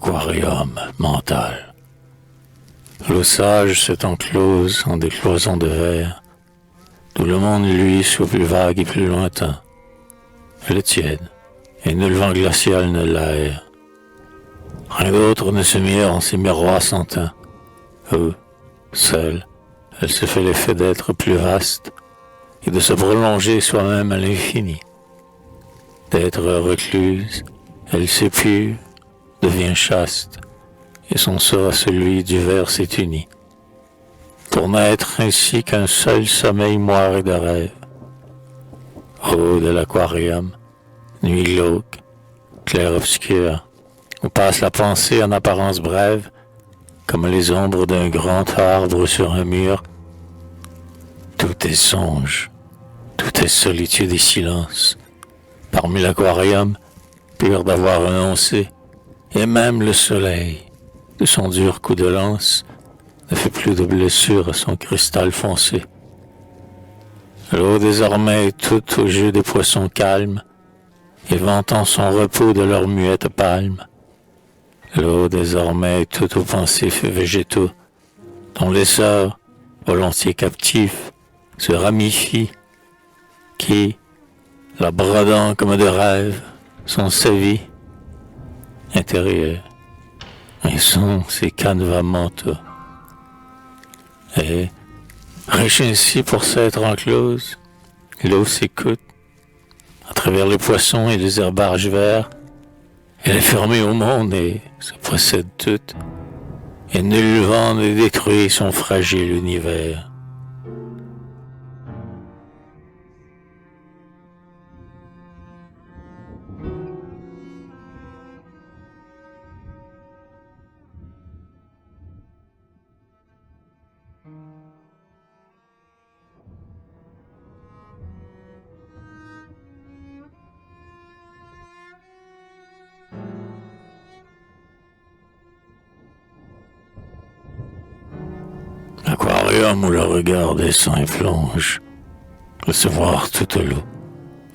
aquarium mental. L'eau sage s'est enclose en des cloisons de verre, d'où le monde lui soit plus vague et plus lointain. Elle est tiède, et nul vent glacial ne l'aère. Rien d'autre ne se mire en ces miroirs sans teint, où, seule, elle se fait l'effet d'être plus vaste et de se prolonger soi-même à l'infini. D'être recluse, elle s'épure, devient chaste, et son sort à celui du ver s'est uni, pour n'être ainsi qu'un seul sommeil moire et de rêve. Eau de l'aquarium, nuit glauque, clair-obscur, où passe la pensée en apparence brève, comme les ombres d'un grand arbre sur un mur. Tout est songe, tout est solitude et silence. Parmi l'aquarium, pur d'avoir renoncé, et même le soleil, de son dur coup de lance, ne fait plus de blessure à son cristal foncé. L'eau désormais est toute au jeu des poissons calmes, et vantant son repos de leurs muettes palmes. L'eau désormais est toute aux pensifs végétaux, dont l'essor, volontiers captif, se ramifie, qui, la brodant comme de rêve, sont sa vie intérieure, et sont ses canevas mentaux. Et, riche ainsi pour s'être enclose, l'eau s'écoute, à travers les poissons et les herbages verts. Elle est fermée au monde et se possède toute, et nul vent ne détruit son fragile univers. Aquarium où le regard descend et plonge, recevoir toute l'eau,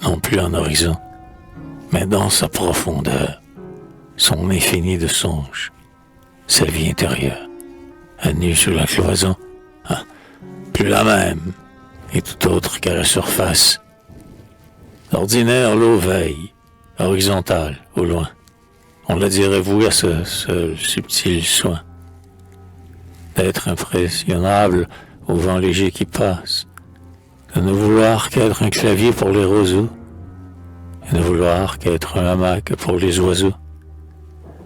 non plus en horizon, mais dans sa profondeur, son infini de songes, sa vie intérieure, à nu sous la cloison, plus la même, et tout autre qu'à la surface. D'ordinaire, l'eau veille, horizontale, au loin. On la dirait vouée à ce seul subtil soin d'être impressionnable au vent léger qui passe, de ne vouloir qu'être un clavier pour les roseaux, et ne vouloir qu'être un hamac pour les oiseaux,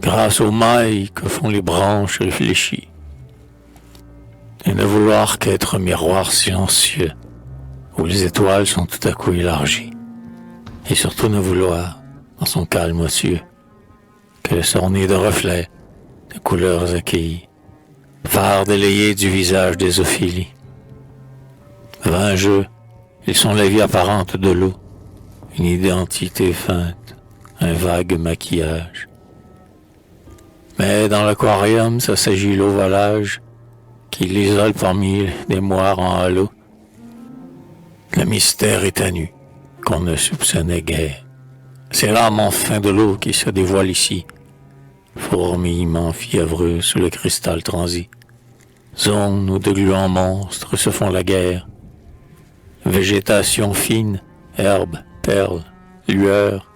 grâce aux mailles que font les branches réfléchies, et ne vouloir qu'être un miroir silencieux, où les étoiles sont tout à coup élargies, et surtout ne vouloir, dans son calme ocieux, que s'orner de reflets, de couleurs accueillies, phare délayé du visage des Ophélies. Vain jeu, ils sont la vie apparente de l'eau, une identité feinte, un vague maquillage. Mais dans l'aquarium, ça s'agit l'ovalage qui l'isole parmi des moires en halo. Le mystère est à nu, qu'on ne soupçonnait guère. C'est l'âme enfin de l'eau qui se dévoile ici, fourmillement fiévreux sous le cristal transi. Zone où de gluants monstres se font la guerre. Végétation fine, herbes, perles, lueurs,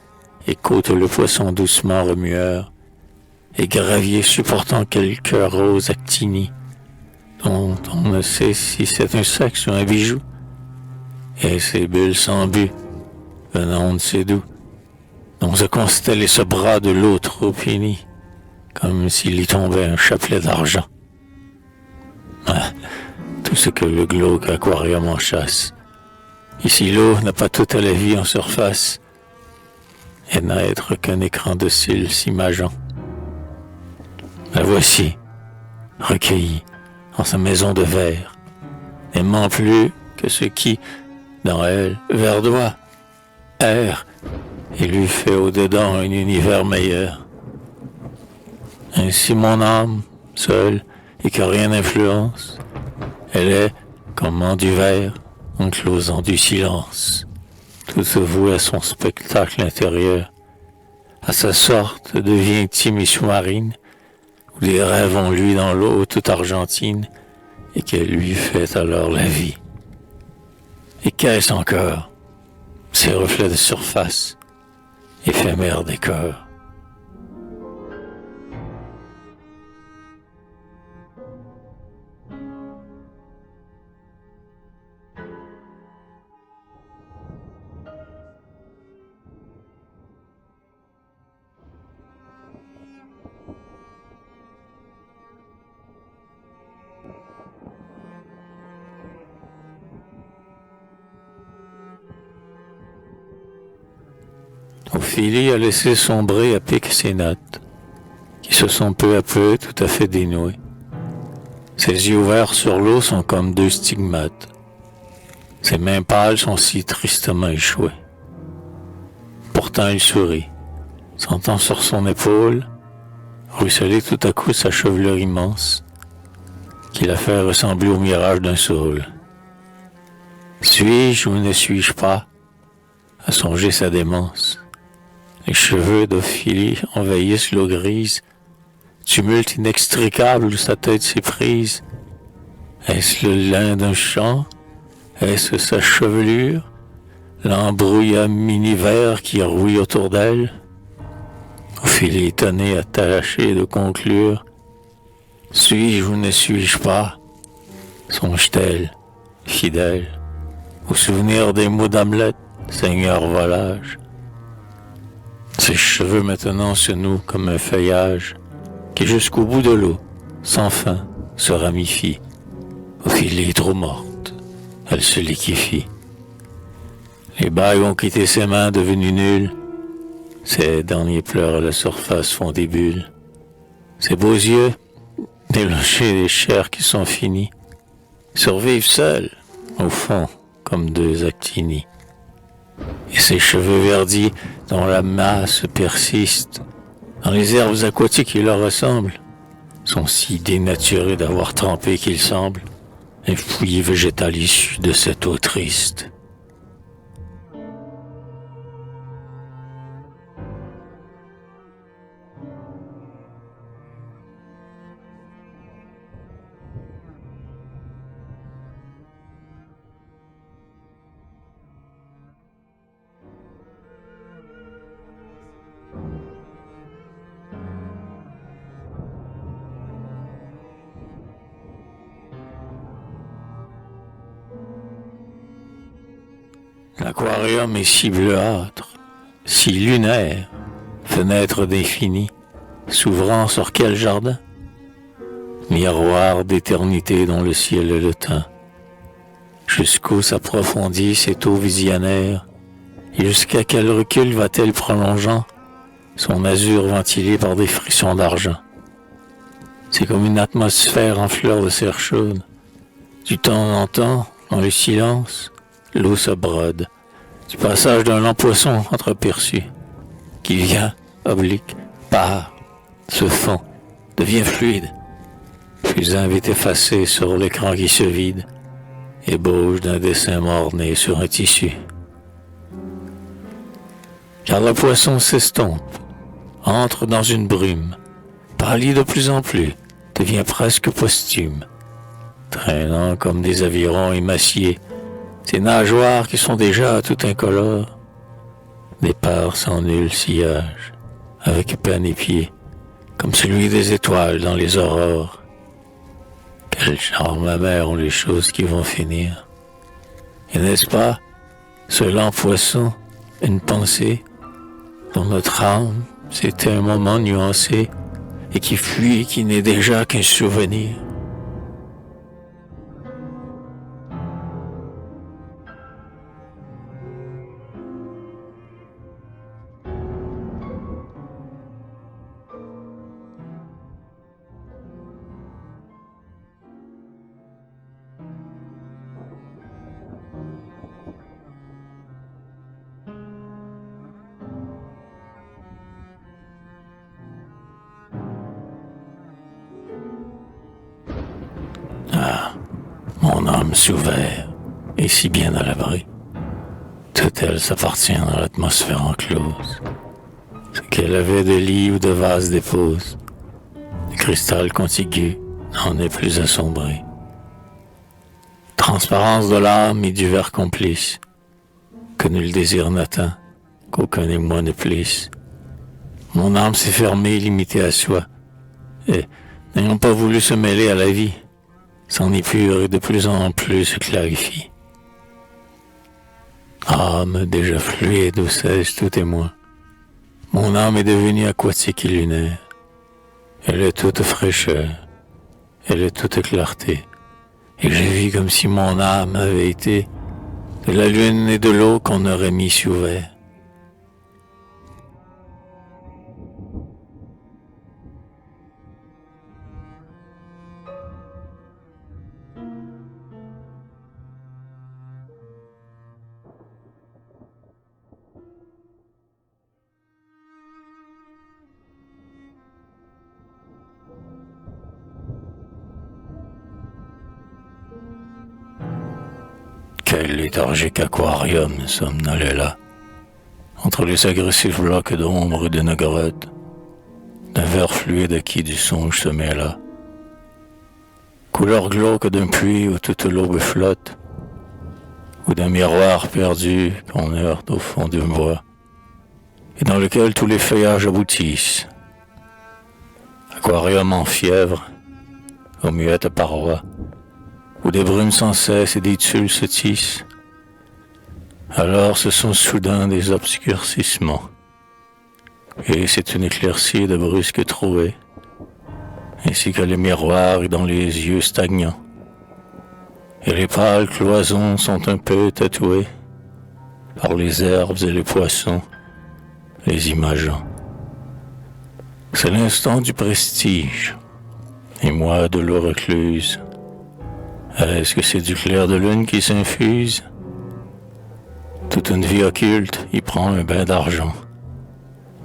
écoute le poisson doucement remueur, et gravier supportant quelques roses actinies, dont on ne sait si c'est un sexe ou un bijou, et ces bulles sans but, venant on ne sait d'où, dont se constelle et se bras de l'eau trop unie, comme s'il y tombait un chapelet d'argent. Tout ce que le glauque aquarium en chasse. Ici l'eau n'a pas toute la vie en surface, et n'a être qu'un écran docile s'imageant. La voici, recueillie en sa maison de verre, n'aimant plus que ce qui, dans elle, verdoie, erre, et lui fait au-dedans un univers meilleur. Ainsi mon âme, seule, et que rien n'influence, elle est, comme en du verre, enclosant du silence, tout se voue à son spectacle intérieur, à sa sorte de vie intime et sous-marine, où des rêves ont lui dans l'eau toute argentine, et qu'elle lui fait alors la vie. Et qu'est-ce encore? Ces reflets de surface, éphémères des cœurs. Ophélie a laissé sombrer à pic ses notes, qui se sont peu à peu tout à fait dénouées. Ses yeux ouverts sur l'eau sont comme deux stigmates. Ses mains pâles sont si tristement échouées. Pourtant il sourit, sentant sur son épaule ruisseler tout à coup sa chevelure immense, qui la fait ressembler au mirage d'un saule. Suis-je ou ne suis-je pas à songer sa démence? Les cheveux d'Ophélie envahissent l'eau grise, tumulte inextricable où sa tête s'est prise. Est-ce le lin d'un champ? Est-ce sa chevelure? L'embrouillat mini-vert qui rouille autour d'elle? Ophélie étonnée a tâché de conclure. Suis-je ou ne suis-je pas? Songe-t-elle, fidèle, au souvenir des mots d'Hamlet, Seigneur volage? Ses cheveux maintenant se nouent comme un feuillage qui jusqu'au bout de l'eau, sans fin, se ramifie. Ophélie est trop morte, elle se liquéfie. Les bagues ont quitté ses mains devenues nulles. Ses derniers pleurs à la surface font des bulles. Ses beaux yeux, délogés des chairs qui sont finies, survivent seuls, au fond, comme deux actinies. Et ses cheveux verdis, dont la masse persiste, dans les herbes aquatiques qui leur ressemblent, sont si dénaturés d'avoir trempé qu'ils semblent un fouillis végétal issu de cette eau triste. L'aquarium est si bleuâtre, si lunaire, fenêtre d'infini, s'ouvrant sur quel jardin? Miroir d'éternité dont le ciel est le teint. Jusqu'où s'approfondit cette eau visionnaire, et jusqu'à quel recul va-t-elle prolongeant son azur ventilé par des frissons d'argent? C'est comme une atmosphère en fleurs de serre chaude. Du temps en temps, dans le silence, l'eau se brode, du passage d'un lent poisson entreaperçu, qui vient, oblique, part, se fond, devient fluide, puis vite effacé sur l'écran qui se vide, ébauche d'un dessin mort-né sur un tissu. Car le poisson s'estompe, entre dans une brume, pâlit de plus en plus, devient presque posthume, traînant comme des avirons émaciés, ces nageoires qui sont déjà tout incolores, départ sans nul sillage, avec peine et pied, comme celui des étoiles dans les aurores. Quel genre, ma mère, ont les choses qui vont finir. Et n'est-ce pas, ce lent poisson, une pensée, dont notre âme, c'était un moment nuancé, et qui fuit et qui n'est déjà qu'un souvenir? Ah, mon âme s'ouvert, et si bien à l'abri. Toute elle s'appartient dans l'atmosphère enclose. Ce qu'elle avait de lit ou de vase dépose, cristal contigu n'en est plus assombré. Transparence de l'âme et du verre complice, que nul désir n'atteint, qu'aucun émoi ne plisse. Mon âme s'est fermée, limitée à soi, et, n'ayant pas voulu se mêler à la vie, s'en épure et de plus en plus se clarifie. Âme déjà fluide où cesse tout témoin, mon âme est devenue aquatique et lunaire. Elle est toute fraîcheur, elle est toute clarté, et j'ai vu comme si mon âme avait été de la lune et de l'eau qu'on aurait mis sous verre. Quel léthargique aquarium somnolait là, entre les agressifs blocs d'ombre d'une grotte, d'un verre fluide à qui du songe se mêla. Couleur glauque d'un puits où toute l'aube flotte, ou d'un miroir perdu qu'on heurte au fond d'une voie, et dans lequel tous les feuillages aboutissent. Aquarium en fièvre, aux muettes parois, où des brumes sans cesse et des tulles se tissent. Alors ce sont soudain des obscurcissements, et c'est une éclaircie de brusques trouées, ainsi que les miroirs dans les yeux stagnants, et les pâles cloisons sont un peu tatouées par les herbes et les poissons, les imageant. C'est l'instant du prestige, et moi de l'eau recluse. Est-ce que c'est du clair de lune qui s'infuse? Toute une vie occulte y prend un bain d'argent,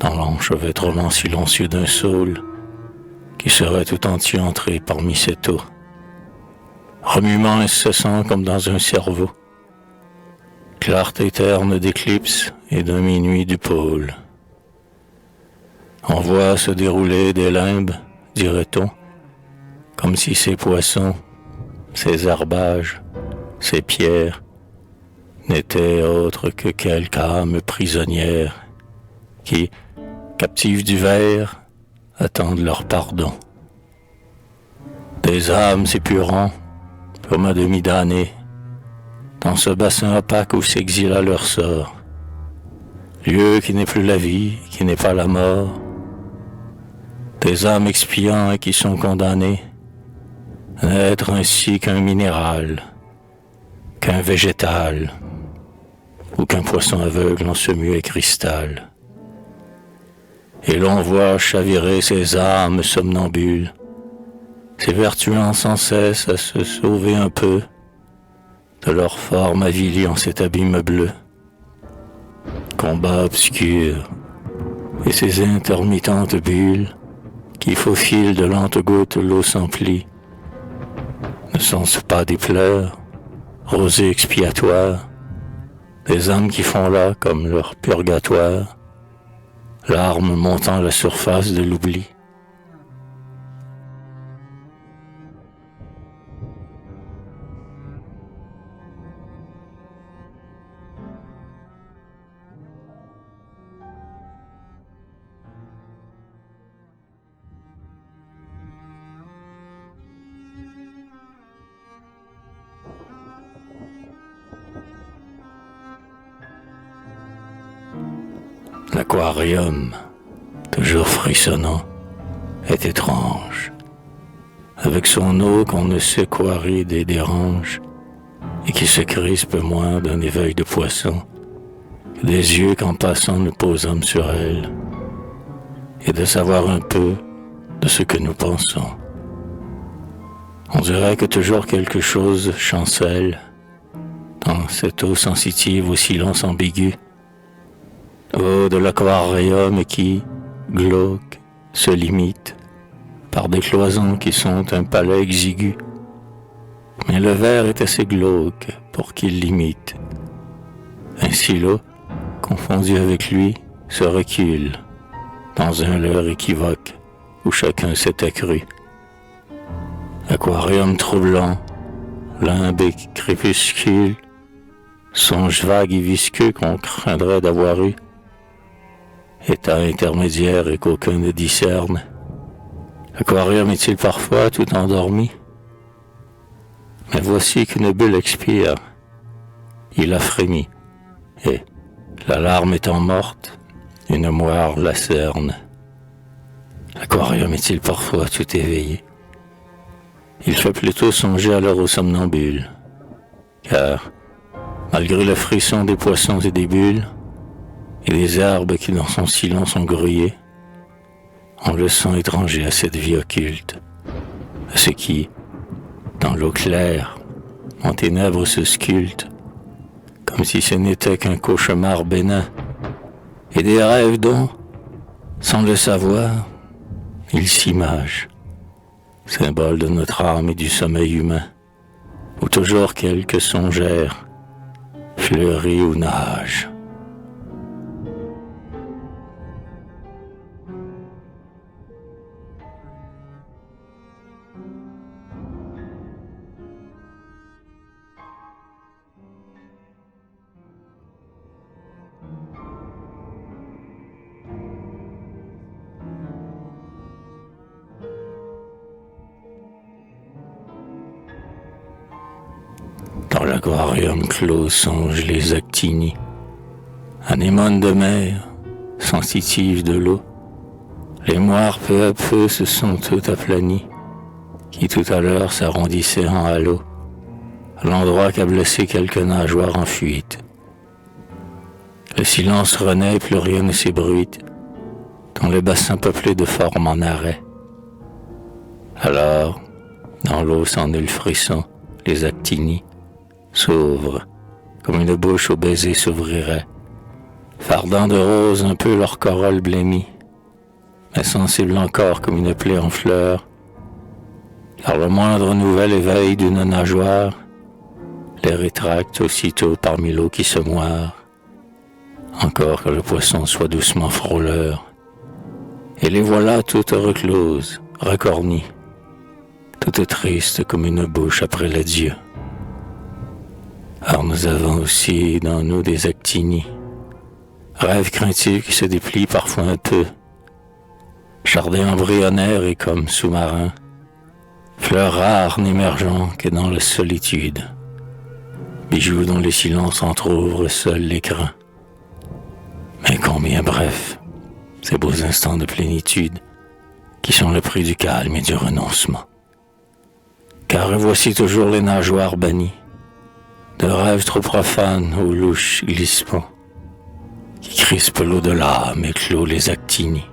dans l'enchevêtrement silencieux d'un saule qui serait tout entier entré parmi cette eau, remuement incessant comme dans un cerveau, clarté terne d'éclipse et d'un minuit du pôle. On voit se dérouler des limbes, dirait-on, comme si ces poissons, ces herbages, ces pierres, n'étaient autres que quelques âmes prisonnières qui, captives du verre, attendent leur pardon. Des âmes s'épurant, comme à demi damnées, dans ce bassin opaque où s'exila leur sort, lieu qui n'est plus la vie, qui n'est pas la mort, des âmes expiant et qui sont condamnées, n'être ainsi qu'un minéral, qu'un végétal, ou qu'un poisson aveugle en ce muet cristal. Et l'on voit chavirer ces âmes somnambules, s'évertuant sans cesse à se sauver un peu de leur forme avilie en cet abîme bleu. Combat obscur, et ces intermittentes bulles qui faufilent de lentes gouttes l'eau s'emplit, ne sont-ce pas des pleurs, rosées expiatoires, des âmes qui font là comme leur purgatoire, larmes montant à la surface de l'oubli? L'aquarium, toujours frissonnant, est étrange, avec son eau qu'on ne sait quoi ride et dérange, et qui se crispe moins d'un éveil de poisson, que des yeux qu'en passant nous posons sur elle, et de savoir un peu de ce que nous pensons. On dirait que toujours quelque chose chancelle dans cette eau sensitive au silence ambigu, eau de l'aquarium qui, glauque, se limite par des cloisons qui sont un palais exigu. Mais le verre est assez glauque pour qu'il l'imite. Ainsi l'eau, confondue avec lui, se recule dans un leurre équivoque où chacun s'était cru. Aquarium troublant, limbe et crépuscule, songe vague et visqueux qu'on craindrait d'avoir eu, état intermédiaire et qu'aucun ne discerne. Aquarium est-il parfois tout endormi? Mais voici qu'une bulle expire. Il a frémi, et, l'alarme étant morte, une moire la cerne. L'aquarium est-il parfois tout éveillé? Il fait plutôt songer alors aux somnambules, car, malgré le frisson des poissons et des bulles, et des herbes qui dans son silence ont grouillé, on le sent étranger à cette vie occulte, à ce qui, dans l'eau claire, en ténèbres se sculpte, comme si ce n'était qu'un cauchemar bénin, et des rêves dont, sans le savoir, il s'image, symbole de notre âme et du sommeil humain, où toujours quelques songères fleurit ou nage. Dans l'aquarium clos songent les actinies, anémones de mer, sensitives de l'eau. Les moires peu à peu se sont toutes aplanies, qui tout à l'heure s'arrondissaient en halo, à l'endroit qu'a blessé quelques nageoires en fuite. Le silence renaît et plus rien ne s'ébruite, dans le bassin peuplé de formes en arrêt. Alors, dans l'eau sans nul frisson, les actinies s'ouvrent, comme une bouche au baiser s'ouvrirait, fardant de rose un peu leur corolle blêmie, mais sensible encore comme une plaie en fleurs, car le moindre nouvel éveil d'une nageoire les rétracte aussitôt parmi l'eau qui se moire, encore que le poisson soit doucement frôleur, et les voilà toutes recloses, racornies, toutes tristes comme une bouche après l'adieu. Or nous avons aussi dans nous des actinies, rêves craintifs qui se déplient parfois un peu, jardins embryonnaires et comme sous-marins, fleurs rares n'émergeant que dans la solitude, bijoux dont les silences entr'ouvrent seuls l'écran. Mais combien bref, ces beaux instants de plénitude, qui sont le prix du calme et du renoncement. Car voici toujours les nageoires bannies, de rêves trop profanes aux louches glissements, qui crispent l'au-delà mais clôt les actinies.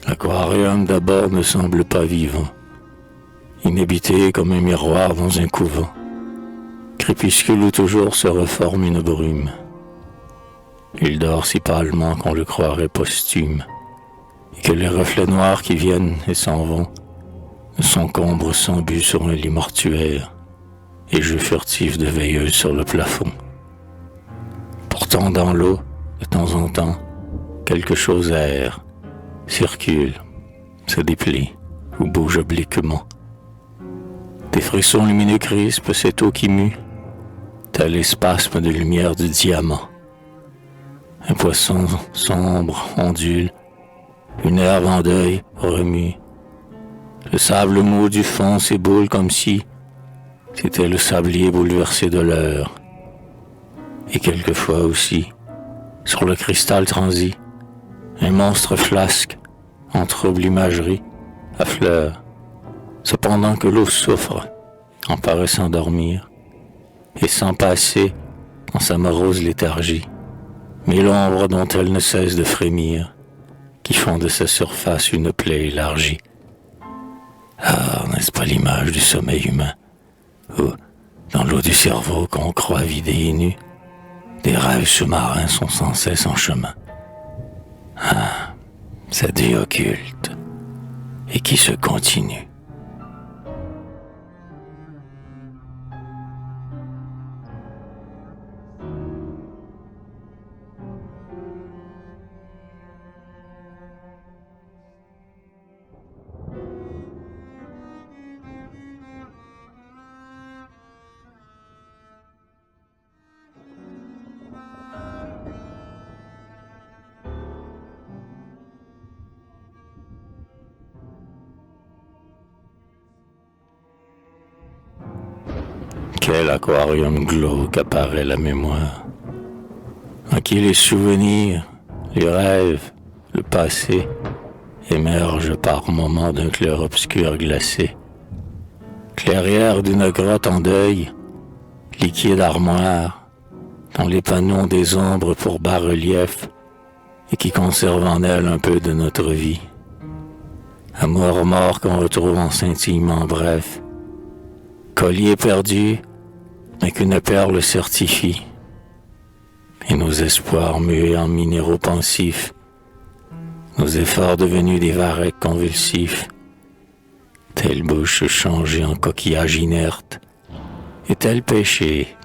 L'aquarium d'abord ne semble pas vivant, inhabité comme un miroir dans un couvent, crépuscule où toujours se reforme une brume. Il dort si pâlement qu'on le croirait posthume, et que les reflets noirs qui viennent et s'en vont ne s'encombrent sans but sur un lit mortuaire, et jeux furtifs de veilleuse sur le plafond. Pourtant dans l'eau, de temps en temps, quelque chose erre, circule, se déplie ou bouge obliquement. Des frissons lumineux crispent cette eau qui mue, tel les spasmes de lumière du diamant. Un poisson sombre ondule, une herbe en deuil remue. Le sable mou du fond s'éboule comme si c'était le sablier bouleversé de l'heure. Et quelquefois aussi, sur le cristal transi, un monstre flasque en trouble imagerie affleure, cependant que l'eau souffre en paraissant dormir, et sans passer dans sa morose léthargie, mais l'ombre dont elle ne cesse de frémir, qui font de sa surface une plaie élargie. Ah, n'est-ce pas l'image du sommeil humain, où, dans l'eau du cerveau qu'on croit vidé et nu, des rêves sous-marins sont sans cesse en chemin. Ah, cette vie occulte, et qui se continue. Quel aquarium glauque apparaît la mémoire, en qui les souvenirs, les rêves, le passé émergent par moments d'un clair-obscur glacé. Clairière d'une grotte en deuil, liquide armoire, dont les panneaux des ombres pour bas-relief et qui conserve en elle un peu de notre vie. Amour mort qu'on retrouve en scintillement bref, collier perdu, mais qu'une perle certifie, et nos espoirs muets en minéraux pensifs, nos efforts devenus des varechs convulsifs, telle bouche changée en coquillage inerte, et tel péché,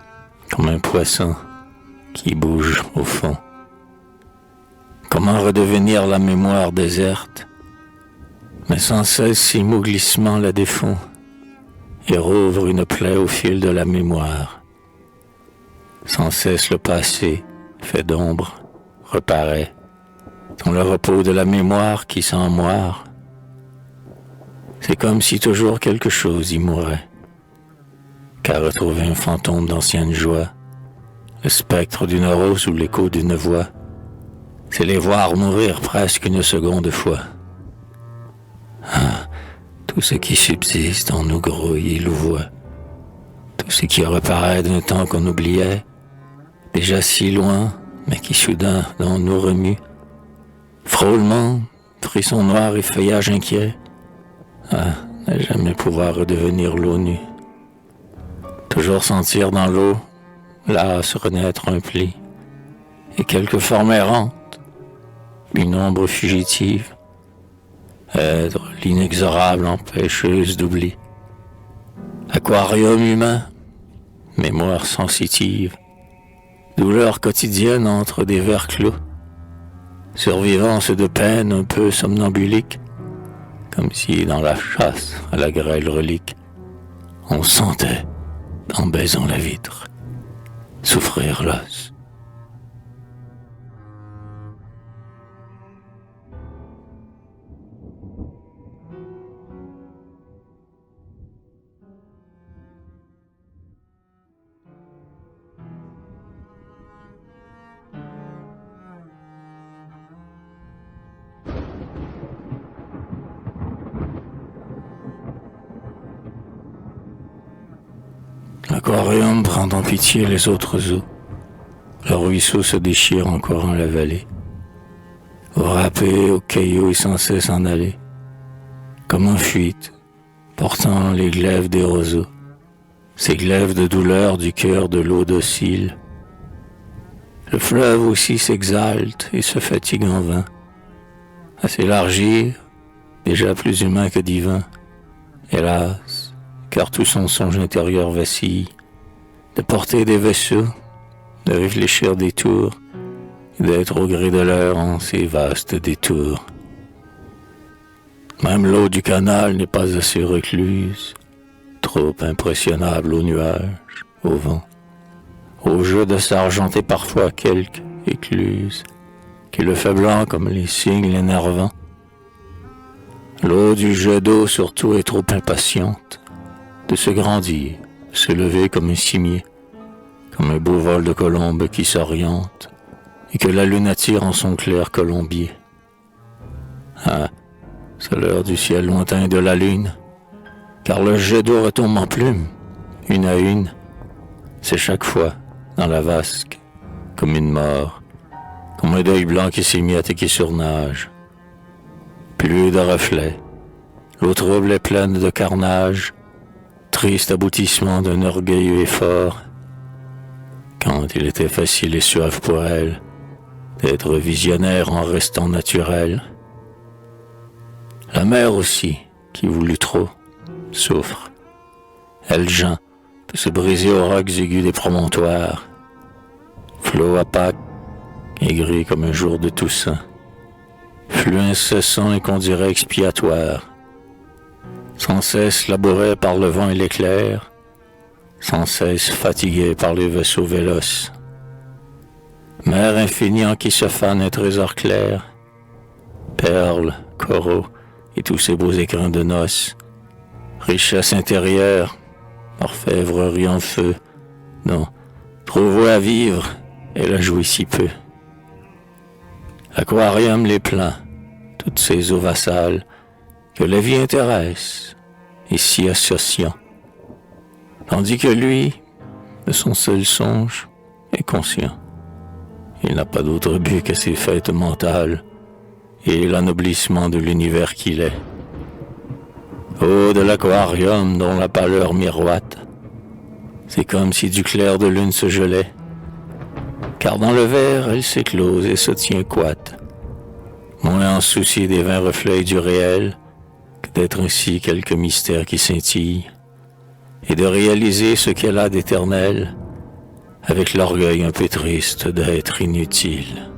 comme un poisson qui bouge au fond. Comment redevenir la mémoire déserte, mais sans cesse ces mots glissements la défont, et rouvre une plaie au fil de la mémoire. Sans cesse le passé, fait d'ombre, reparaît, dans le repos de la mémoire qui s'en moire. C'est comme si toujours quelque chose y mourait, qu'à retrouver un fantôme d'ancienne joie, le spectre d'une rose ou l'écho d'une voix, c'est les voir mourir presque une seconde fois. Ah, tout ce qui subsiste en nous grouille et louvoie, tout ce qui reparaît d'un temps qu'on oubliait, déjà si loin, mais qui soudain dans nous remue. Frôlement, frisson noir et feuillage inquiet, ah, ne jamais pouvoir redevenir l'eau nue. Toujours sentir dans l'eau, là se renaître un pli, et quelque forme errante, une ombre fugitive, être l'inexorable empêcheuse d'oubli. Aquarium humain, mémoire sensitive, douleur quotidienne entre des vers clos, survivance de peine un peu somnambulique, comme si dans la chasse à la grêle relique, on sentait, en baisant la vitre, souffrir l'os. L'aquarium prend en pitié les autres eaux. Le ruisseau se déchire encore en la vallée. Au râpé, au caillou, il sans cesse en aller, comme en fuite, portant les glaives des roseaux, ces glaives de douleur du cœur de l'eau docile. Le fleuve aussi s'exalte et se fatigue en vain, à s'élargir, déjà plus humain que divin, hélas, car tout son songe intérieur vacille, de porter des vaisseaux, de réfléchir des tours, et d'être au gré de l'heure en ces vastes détours. Même l'eau du canal n'est pas assez recluse, trop impressionnable aux nuages, au vent, au jeu de s'argenter parfois quelque écluse, qui le fait blanc comme les signes l'énervant. L'eau du jet d'eau surtout est trop impatiente de se grandir, de se lever comme un cimier, comme un beau vol de colombe qui s'oriente et que la lune attire en son clair colombier. Ah, c'est l'heure du ciel lointain et de la lune, car le jet d'eau retombe en plumes, une à une. C'est chaque fois, dans la vasque, comme une mort, comme un deuil blanc qui s'émiette et qui surnage. Plus de reflets, L'eau trouble est pleine de carnage, triste aboutissement d'un orgueilleux effort. Quand il était facile et suave pour elle d'être visionnaire en restant naturel. La mer aussi, qui voulut trop, souffre. Elle geint, peut se briser aux rocs aigus des promontoires. Flot à Pâques, aigri comme un jour de Toussaint. Flux incessant et qu'on dirait expiatoire. Sans cesse labouré par le vent et l'éclair, sans cesse fatigué par les vaisseaux véloces. Mer infinie en qui se fanent un trésor clair, perles, coraux et tous ces beaux écrins de noces, richesse intérieure, orfèvrerie en feu, non, trop vouée à vivre, elle a joui si peu. L'aquarium les plaint, toutes ces eaux vassales, que la vie intéresse, et si associant. Tandis que lui, de son seul songe, est conscient. Il n'a pas d'autre but que ses fêtes mentales et l'anoblissement de l'univers qu'il est. Eau de l'aquarium dont la pâleur miroite, c'est comme si du clair de lune se gelait, car dans le verre elle s'éclose et se tient coite, moins en souci des vains reflets du réel, d'être ainsi quelques mystères qui scintillent, et de réaliser ce qu'elle a d'éternel, avec l'orgueil un peu triste d'être inutile.